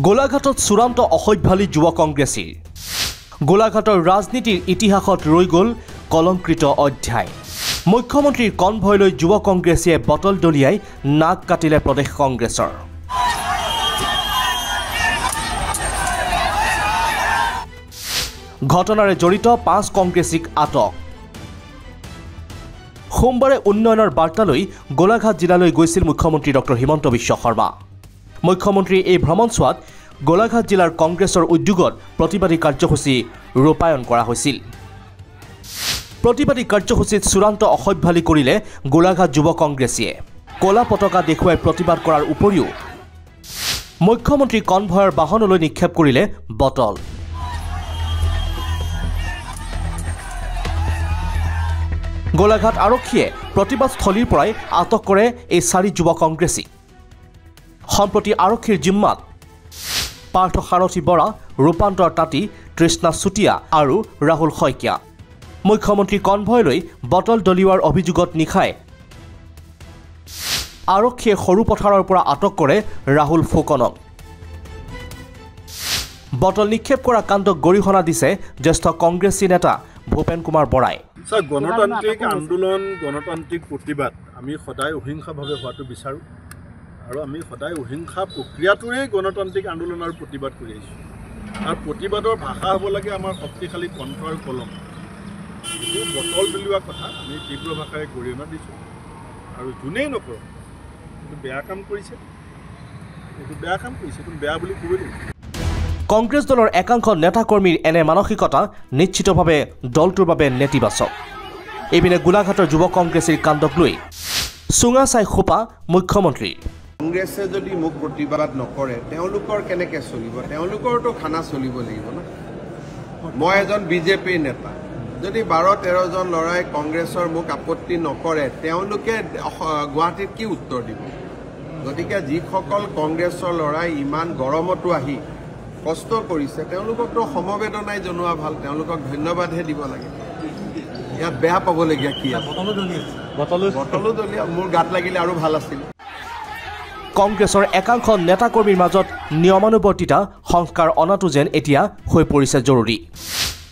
গোলাঘাটত চূড়ান্ত অসভ্যালী যুৱ কংগ্ৰেছীৰ গোলাঘাটৰ ৰাজনীতিৰ ইতিহাসত ৰৈ গ'ল কলংকৃত অধ্যায়। মুখ্যমন্ত্ৰীৰ কনভয়লৈ যুৱ কংগ্ৰেছীয়ে বটল দলিয়াই নাক কাটিলে প্ৰদেশ কংগ্ৰেছৰ। ঘটনাৰে জড়িত 5 কংগ্ৰেছীক আটক। সোমবাৰে উন্নয়নৰ বাৰ্তালৈ গোলাঘাট জিলালৈ গৈছিল মুখ্যমন্ত্ৰী ডক্টৰ হিমন্ত বিশ্ব শৰ্মা। মুখ্যমন্ত্ৰীৰ এই ভ্ৰমণচোৱাত গোলাঘাট জিলাৰ কংগ্ৰেছৰ উদ্যোগত প্ৰতিবাদী কাৰ্যসূচী ৰূপায়ণ কৰা হৈছিল। প্ৰতিবাদী কাৰ্যসূচীত চূড়ান্ত অসভ্যালী কৰিলে গোলাঘাট যুৱ কংগ্ৰেছীয়ে। কলা পতাকা দেখুৱাই প্ৰতিবাদ কৰাৰ উপৰিও মুখ্যমন্ত্ৰী কনভয়ৰ বাহনলৈ নিক্ষেপ কৰিলে বটল। গোলাঘাট আৰক্ষীয়ে প্ৰতিবাদস্থলীৰ পৰাই আটক কৰে এই 4 যুৱ কংগ্ৰেছী। সম্প্ৰতি আৰক্ষীৰ জিম্মাত পাৰ্থ সাৰথী বৰা, ৰূপান্তৰ তাঁতী, তৃষ্ণা চুতীয়া আৰু ৰাহুল শইকীয়া। মুখ্যমন্ত্ৰী কনভয়লৈ বটল দলিওৱাৰ অভিযোগত নিশাই আৰক্ষীয়ে সৰু পথাৰৰ পৰা আটক কৰে ৰাহুল ফুকনক। বটল নিক্ষেপ কৰা কাণ্ডক গৰিহণা দিছে জ্যেষ্ঠ কংগ্ৰেছী নেতা ভূপেন কুমাৰ বৰাই। গণতান্ত্ৰিক আন্দোলন, গণতান্ত্ৰিক প্ৰতিবাদ আমি সদায় অহিংসাভাৱে হোৱাটো বিচাৰোঁ আৰু আমি সদায় অহিংসা প্ৰক্ৰিয়াটোৰেই গণতান্ত্ৰিক আন্দোলন আৰু প্ৰতিবাদ কৰি আহিছোঁ। আৰু প্ৰতিবাদৰ ভাষা হ'ব লাগে আমাৰ শক্তিশালী কণ্ঠ আৰু কলম। এইটো বটল দলিওৱা কথা আমি তীব্ৰ ভাষাৰে গৰিহণা দিছোঁ আৰু যোনেই নকৰক এইটো বেয়া কাম কৰিছে, এইটো বেয়া বুলি ক'বই লাগিব। কংগ্ৰেছ দলৰ একাংশ নেতাকৰ্মীৰ এনে মানসিকতা নিশ্চিতভাৱে দলটোৰ বাবে নেতিবাচক। এইপিনে গোলাঘাটৰ যুৱ কংগ্ৰেছীৰ কাণ্ডক লৈ চুঙা চাই খোপা মুখ্যমন্ত্ৰী। কংগ্ৰেছে যদি মোক প্ৰতিবাদ নকৰে তেওঁলোকৰ কেনেকৈ চলিব? তেওঁলোকৰতো খানা চলিব লাগিব না। মই এজন বিজেপিৰ নেতা, যদি 12-13 জন ল'ৰাই কংগ্ৰেছৰ মোক আপত্তি নকৰে তেওঁলোকে গুৱাহাটীত কি উত্তৰ দিব? গতিকে যিসকল কংগ্ৰেছৰ ল'ৰাই ইমান গৰমতো আহি কষ্ট কৰিছে তেওঁলোককতো সমবেদনাই জনোৱা ভাল, তেওঁলোকক ধন্যবাদহে দিব লাগে। ইয়াত বেয়া পাবলগীয়া কি আছে? বটলো দলিয়া মোৰ গাত লাগিলে আৰু ভাল আছিল। কংগ্ৰেছৰ একাংশ নেতাকৰ্মীৰ মাজত নিয়মানুবৰ্তিতা সংস্কাৰ অনাটো যেন এতিয়া হৈ পৰিছে জৰুৰী।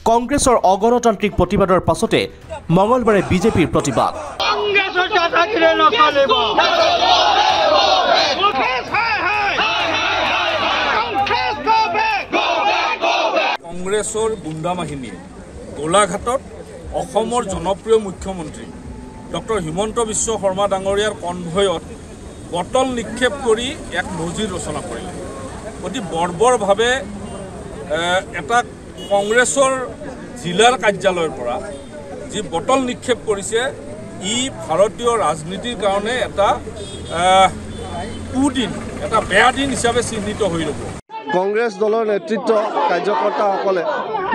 কংগ্ৰেছৰ অগণতান্ত্ৰিক প্ৰতিবাদৰ পাছতে মঙলবাৰে বিজেপিৰ প্ৰতিবাদ। কংগ্ৰেছৰ গুণ্ডাবাহিনীয়ে গোলাঘাটত অসমৰ জনপ্ৰিয় মুখ্যমন্ত্ৰী ডক্টৰ হিমন্ত বিশ্ব শৰ্মা ডাঙৰীয়াৰ কনভয়ত বটল নিক্ষেপ কৰি এক নজিৰ ৰচনা কৰিলে। অতি বৰ্বৰভাৱে এটা কংগ্ৰেছৰ জিলাৰ কাৰ্যালয়ৰ পৰা যি বটল নিক্ষেপ কৰিছে, ই ভাৰতীয় ৰাজনীতিৰ কাৰণে এটা কুদিন, এটা বেয়া দিন হিচাপে চিহ্নিত হৈ ৰ'ব। কংগ্ৰেছ দলৰ নেতৃত্ব কাৰ্যকৰ্তাসকলে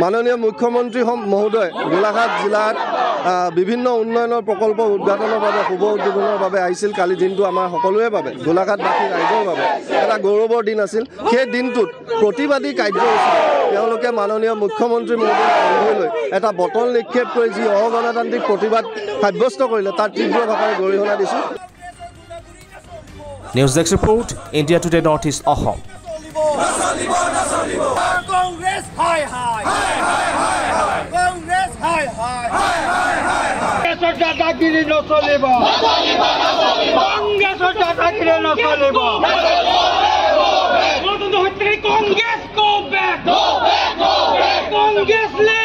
মাননীয় মুখ্যমন্ত্ৰী মহোদয় গোলাঘাট জিলাত বিভিন্ন উন্নয়নৰ প্ৰকল্প উদ্ঘাটনৰ বাবে, শুভ উদ্বোধনৰ বাবে আহিছিল। কালি দিনটো আমাৰ সকলোৰে বাবে, গোলাঘাটবাসী ৰাইজৰ বাবে এটা গৌৰৱৰ দিন আছিল। সেই দিনটোত প্ৰতিবাদী কাৰ্যসূচী তেওঁলোকে মাননীয় মুখ্যমন্ত্ৰী মহোদয় কনভয়লৈ এটা বটল নিক্ষেপ কৰি যি অগণতান্ত্ৰিক প্ৰতিবাদ সাব্যস্ত কৰিলে তাত তীব্ৰ ভাষাৰে গৰিহণা দিছোঁ। News desk report, India today north east Assam. Congress হাই হাই, কংগ্ৰেছ হাই হাই, কংগ্ৰেছৰ দাদাগিৰি নচলিব, কংগ্ৰেছৰ দাদাগিৰি নচলিব। কংগ্ৰেছ গো বেক, কংগ্ৰেছ লে